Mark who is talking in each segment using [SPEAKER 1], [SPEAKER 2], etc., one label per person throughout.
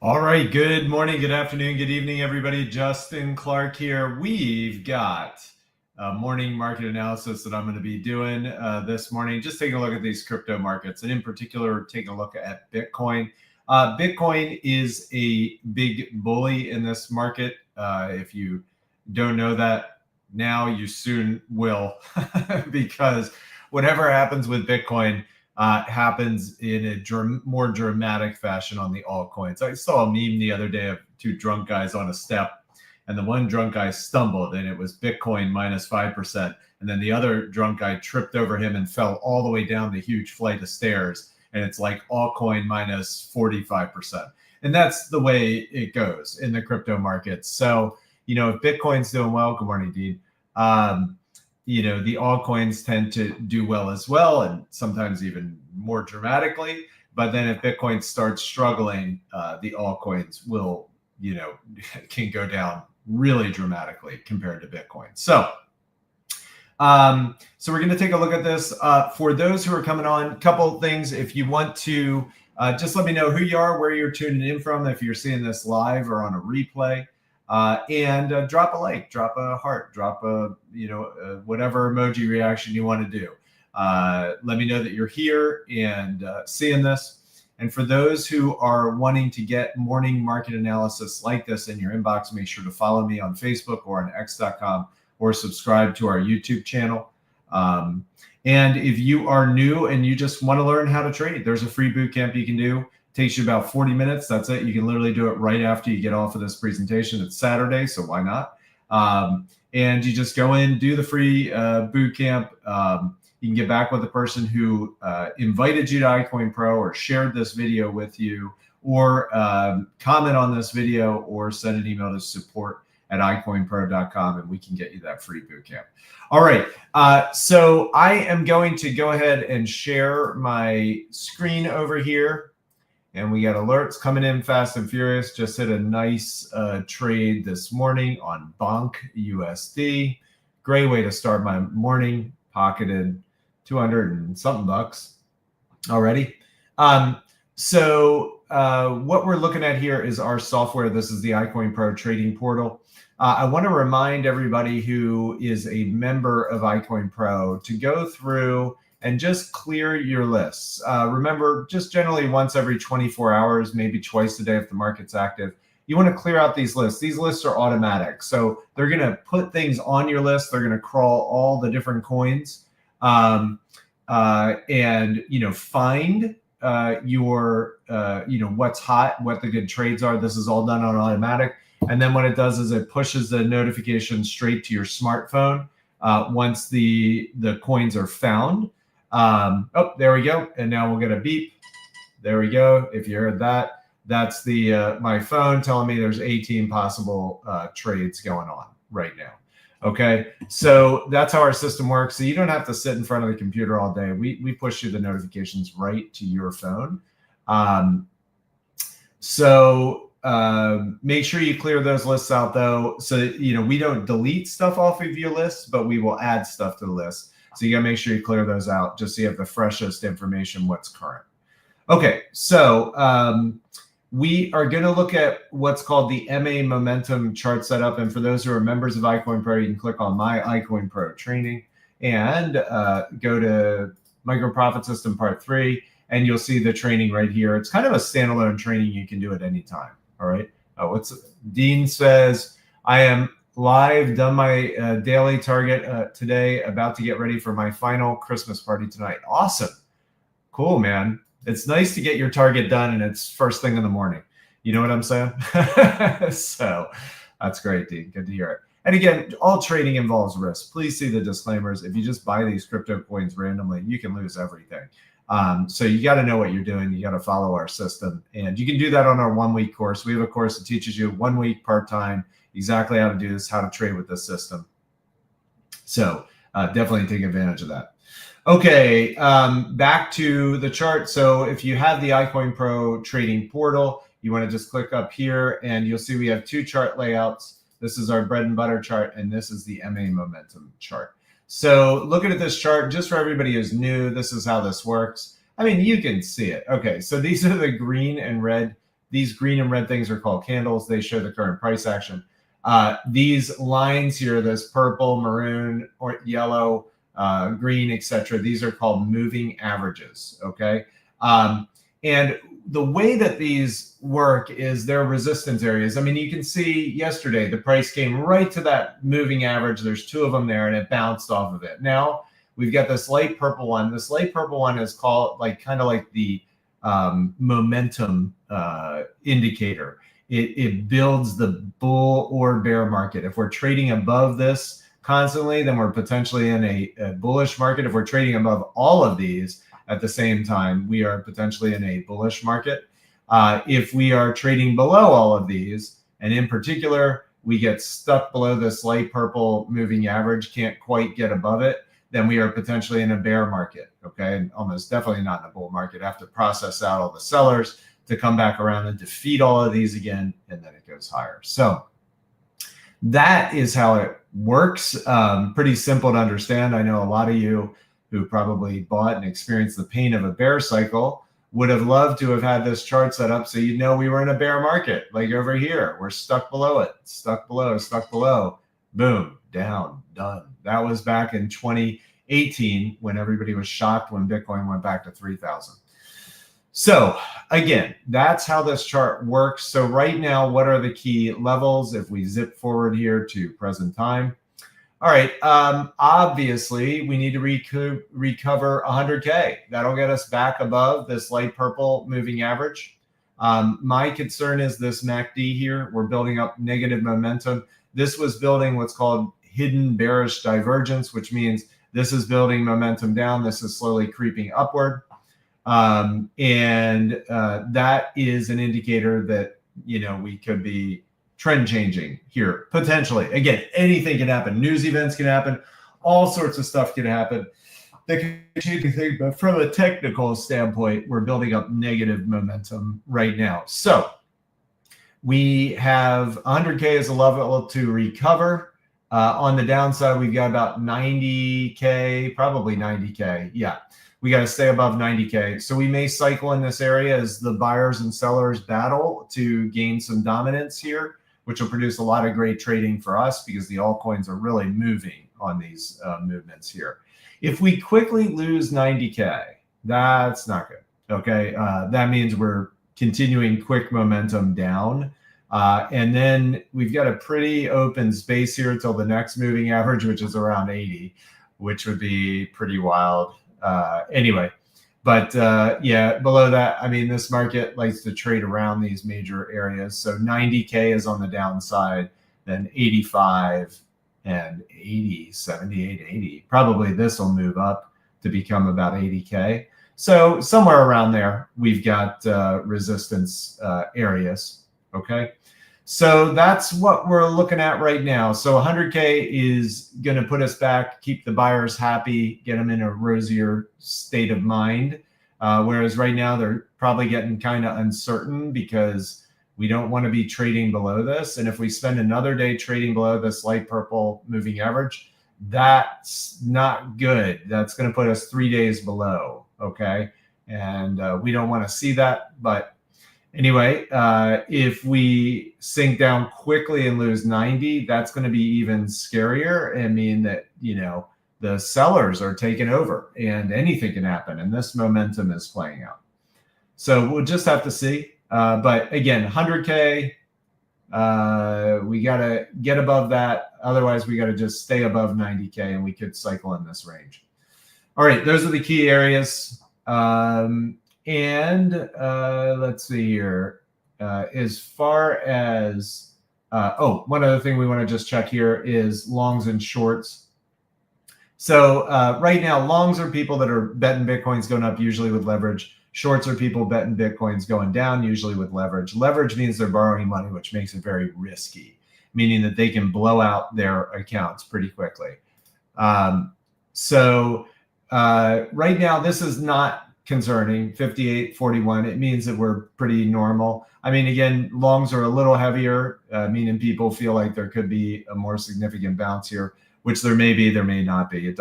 [SPEAKER 1] All right, good morning, good afternoon, good evening, everybody. Justin Clark here. We've got a morning market analysis that I'm going to be doing this morning, just taking a look at these crypto markets, and in particular, taking a look at Bitcoin. Bitcoin is a big bully in this market. If you don't know that now, you soon will, because whatever happens with Bitcoin, happens in a more dramatic fashion on the altcoins. I saw a meme the other day of two drunk guys on a step, and the one drunk guy stumbled, and it was Bitcoin minus 5%. And then the other drunk guy tripped over him and fell all the way down the huge flight of stairs. And it's like altcoin minus 45%. And that's the way it goes in the crypto markets. So, if Bitcoin's doing well, good morning, Dean. The altcoins tend to do well as well, and sometimes even more dramatically. But then if Bitcoin starts struggling, the altcoins will, can go down really dramatically compared to Bitcoin. So we're going to take a look at this. For those who are coming on, a couple things. If you want to, just let me know who you are, where you're tuning in from, if you're seeing this live or on a replay. And drop a like, drop a heart, drop a, whatever emoji reaction you want to do. Let me know that you're here and seeing this. And for those who are wanting to get morning market analysis like this in your inbox, make sure to follow me on Facebook or on x.com or subscribe to our YouTube channel. And if you are new and you just want to learn how to trade, there's a free boot camp you can do. Takes you about 40 minutes. That's it. You can literally do it right after you get off of this presentation. It's Saturday, so why not? And you just go in, do the free boot camp. You can get back with the person who invited you to iCoinPro or shared this video with you, or comment on this video, or send an email to support@iCoinPro.com, and we can get you that free boot camp. All right. So I am going to go ahead and share my screen over here. And we got alerts coming in fast and furious. Just hit a nice trade this morning on Bonk USD. Great way to start my morning. Pocketed 200 and something bucks already. So what we're looking at here is our software. This is the iCoinPro trading portal. I want to remind everybody who is a member of iCoinPro to go through and just clear your lists. Remember, just generally once every 24 hours, maybe twice a day if the market's active, you want to clear out these lists. These lists are automatic. So they're going to put things on your list. They're going to crawl all the different coins and, find your, what's hot, what the good trades are. This is all done on automatic. And then what it does is it pushes the notification straight to your smartphone once the coins are found. Oh, there we go. And now we'll get a beep. There we go. If you heard that, that's the my phone telling me there's 18 possible trades going on right now. Okay, so that's how our system works. So you don't have to sit in front of the computer all day. We push you the notifications right to your phone. Make sure you clear those lists out though. So we don't delete stuff off of your list, but we will add stuff to the list. So you gotta make sure you clear those out just so you have the freshest information, what's current. Okay, so we are gonna look at what's called the MA momentum chart setup. And for those who are members of iCoinPro, you can click on my iCoinPro training and go to Micro Profit System Part 3, and you'll see the training right here. It's kind of a standalone training. You can do it anytime, all right? Dean says, I am live, done my daily target today, about to get ready for my final Christmas party tonight. Awesome. Cool, man. It's nice to get your target done, and it's first thing in the morning. You know what I'm saying? So that's great, Dean. Good to hear it. And again, all trading involves risk. Please see the disclaimers. If you just buy these crypto coins randomly, you can lose everything. So you got to know what you're doing. You got to follow our system. And you can do that on our 1-week course. We have a course that teaches you 1 week part-time exactly how to do this, how to trade with this system. So definitely take advantage of that. Okay, back to the chart. So if you have the iCoinPro trading portal, you want to just click up here and you'll see we have two chart layouts. This is our bread and butter chart, and this is the MA momentum chart. So looking at this chart, just for everybody who's new, this is how this works. I mean, you can see it. Okay, so these are the green and red These green and red things are called candles. They show the current price action. These lines here, this purple, maroon, or yellow, green, etc. These are called moving averages. Okay, and the way that these work is they're resistance areas. I mean, you can see yesterday the price came right to that moving average. There's two of them there, and it bounced off of it. Now we've got this light purple one. This light purple one is called kind of like the momentum indicator. It builds the bull or bear market. If we're trading above this constantly, then we're potentially in a bullish market. If we're trading above all of these at the same time, we are potentially in a bullish market. If we are trading below all of these, and in particular, we get stuck below this light purple moving average, can't quite get above it, then we are potentially in a bear market, okay? And almost definitely not in a bull market. Have to process out all the sellers to come back around and defeat all of these again, and then it goes higher. So that is how it works. Pretty simple to understand. I know a lot of you who probably bought and experienced the pain of a bear cycle would have loved to have had this chart set up so you know we were in a bear market, like over here. We're stuck below it, stuck below, boom, down, done. That was back in 2018 when everybody was shocked when Bitcoin went back to 3,000. So again, that's how this chart works. So right now, what are the key levels? If we zip forward here to present time. All right, obviously we need to recover 100K. That'll get us back above this light purple moving average. My concern is this MACD here. We're building up negative momentum. This was building what's called hidden bearish divergence, which means this is building momentum down. This is slowly creeping upward. And that is an indicator that, we could be trend changing here, potentially. Again, anything can happen. News events can happen. All sorts of stuff can happen. That can change anything, but from a technical standpoint, we're building up negative momentum right now. So we have 100K as a level to recover. On the downside, we've got about 90K, probably 90K. Yeah, we got to stay above 90K. So we may cycle in this area as the buyers and sellers battle to gain some dominance here, which will produce a lot of great trading for us because the altcoins are really moving on these movements here. If we quickly lose 90K, that's not good. Okay, that means we're continuing quick momentum down. And then we've got a pretty open space here until the next moving average, which is around 80, which would be pretty wild. Anyway, but yeah, below that, I mean, this market likes to trade around these major areas. So 90K is on the downside, then 85 and 80, 78, 80. Probably this will move up to become about 80K. So somewhere around there, we've got resistance areas. Okay, so that's what we're looking at right now. So 100K is going to put us back, keep the buyers happy, get them in a rosier state of mind. Whereas right now they're probably getting kind of uncertain because we don't want to be trading below this. And if we spend another day trading below this light purple moving average, that's not good. That's going to put us 3 days below. Okay, and we don't want to see that. But anyway, if we sink down quickly and lose 90, that's going to be even scarier and mean that, the sellers are taking over and anything can happen. And this momentum is playing out. So we'll just have to see. But again, 100K, we got to get above that. Otherwise, we got to just stay above 90K and we could cycle in this range. All right, those are the key areas. And let's see here. As far as, one other thing we want to just check here is longs and shorts. So right now, longs are people that are betting Bitcoin's going up, usually with leverage. Shorts are people betting Bitcoin's going down, usually with leverage. Leverage means they're borrowing money, which makes it very risky, meaning that they can blow out their accounts pretty quickly. So right now, this is not concerning, 58.41. It means that we're pretty normal. I mean, again, longs are a little heavier, meaning people feel like there could be a more significant bounce here, which there may be, there may not be.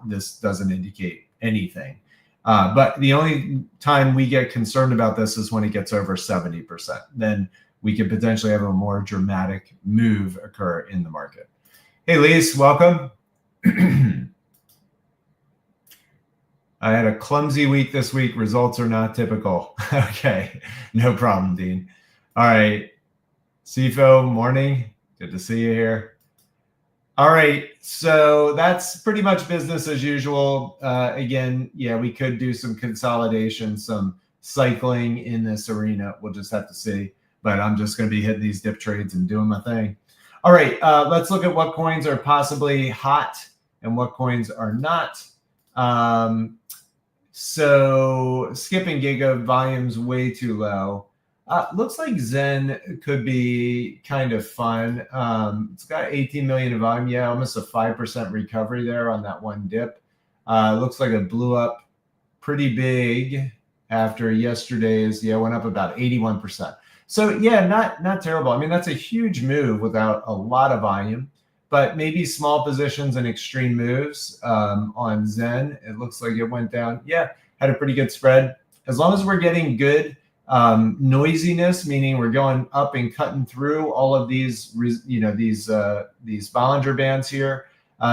[SPEAKER 1] This doesn't indicate anything. But the only time we get concerned about this is when it gets over 70%. Then we could potentially have a more dramatic move occur in the market. Hey, Lise, welcome. I had a clumsy week this week. Results are not typical. Okay, no problem, Dean. All right, CFO, morning. Good to see you here. All right, so that's pretty much business as usual. Again, yeah, we could do some consolidation, some cycling in this arena. We'll just have to see. But I'm just going to be hitting these dip trades and doing my thing. All right, let's look at what coins are possibly hot and what coins are not. So skipping Giga, volume's way too low. Looks like Zen could be kind of fun. It's got 18 million in volume. Yeah, almost a 5% recovery there on that one dip. Looks like it blew up pretty big after yesterday's. Yeah, went up about 81%. So yeah, not terrible. I mean, that's a huge move without a lot of volume, but maybe small positions and extreme moves on Zen. It looks like it went down. Yeah, had a pretty good spread. As long as we're getting good noisiness, meaning we're going up and cutting through all of these, these Bollinger Bands here.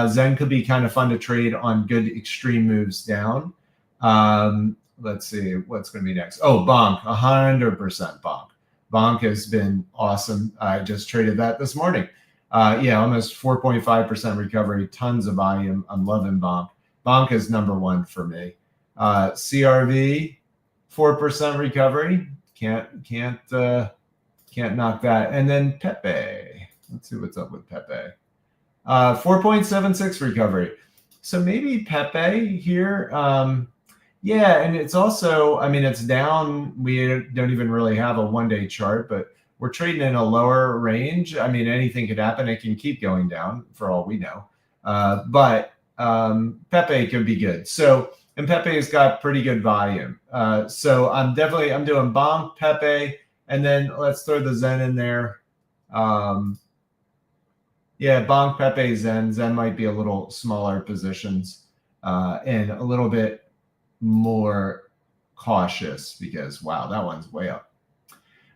[SPEAKER 1] Zen could be kind of fun to trade on good extreme moves down. Let's see what's going to be next. Oh, Bonk, 100% Bonk. Bonk has been awesome. I just traded that this morning. Yeah, almost 4.5% recovery, tons of volume. I'm loving Bonk. Bonk is number one for me. CRV, 4% recovery. Can't knock that. And then Pepe. Let's see what's up with Pepe. 4.76 recovery. So maybe Pepe here. Yeah, and it's also, I mean, it's down. We don't even really have a one-day chart, but we're trading in a lower range. I mean, anything could happen. It can keep going down for all we know. But Pepe can be good. So, and Pepe's got pretty good volume. So I'm doing Bonk, Pepe, and then let's throw the Zen in there. Yeah, Bonk, Pepe, Zen. Zen might be a little smaller positions and a little bit more cautious because, wow, that one's way up.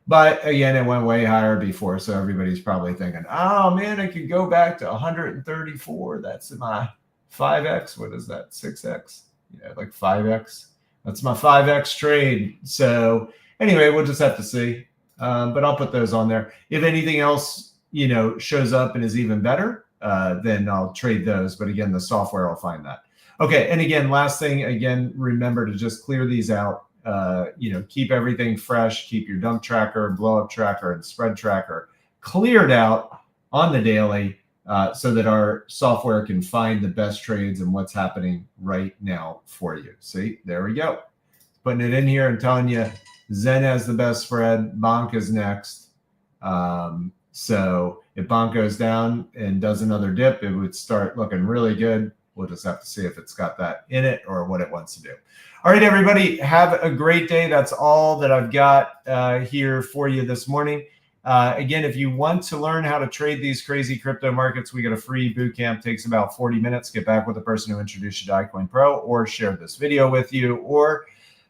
[SPEAKER 1] But again, it went way higher before, so everybody's probably thinking, oh, man, it could go back to 134. That's my 5X. What is that, 6X? Yeah, like 5X. That's my 5X trade. So anyway, we'll just have to see. But I'll put those on there. If anything else, shows up and is even better, then I'll trade those. But again, the software will find that. Okay, and again, last thing, again, remember to just clear these out. Keep everything fresh. Keep your dump tracker, blow up tracker, and spread tracker cleared out on the daily so that our software can find the best trades and what's happening right now for you. See, there we go. Putting it in here and telling you Zen has the best spread. Bonk is next. So if Bonk goes down and does another dip, it would start looking really good. We'll just have to see if it's got that in it or what it wants to do. All right, everybody, have a great day. That's all that I've got here for you this morning. Again, if you want to learn how to trade these crazy crypto markets, we got a free boot camp. Takes about 40 minutes. Get back with the person who introduced you to iCoinPro, or share this video with you, or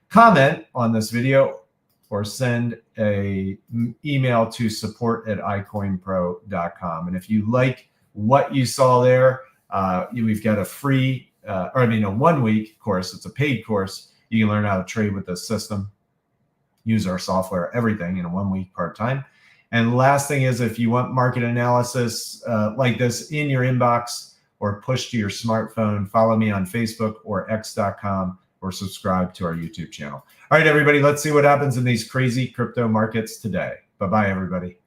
[SPEAKER 1] comment on this video, or send a email to support@icoinpro.com. And if you like what you saw there, we've got a free, a 1-week course. It's a paid course. You can learn how to trade with this system, use our software, everything in a 1-week part-time. And the last thing is, if you want market analysis like this in your inbox or pushed to your smartphone, follow me on Facebook or x.com, or subscribe to our YouTube channel. All right, everybody, let's see what happens in these crazy crypto markets today. Bye-bye, everybody.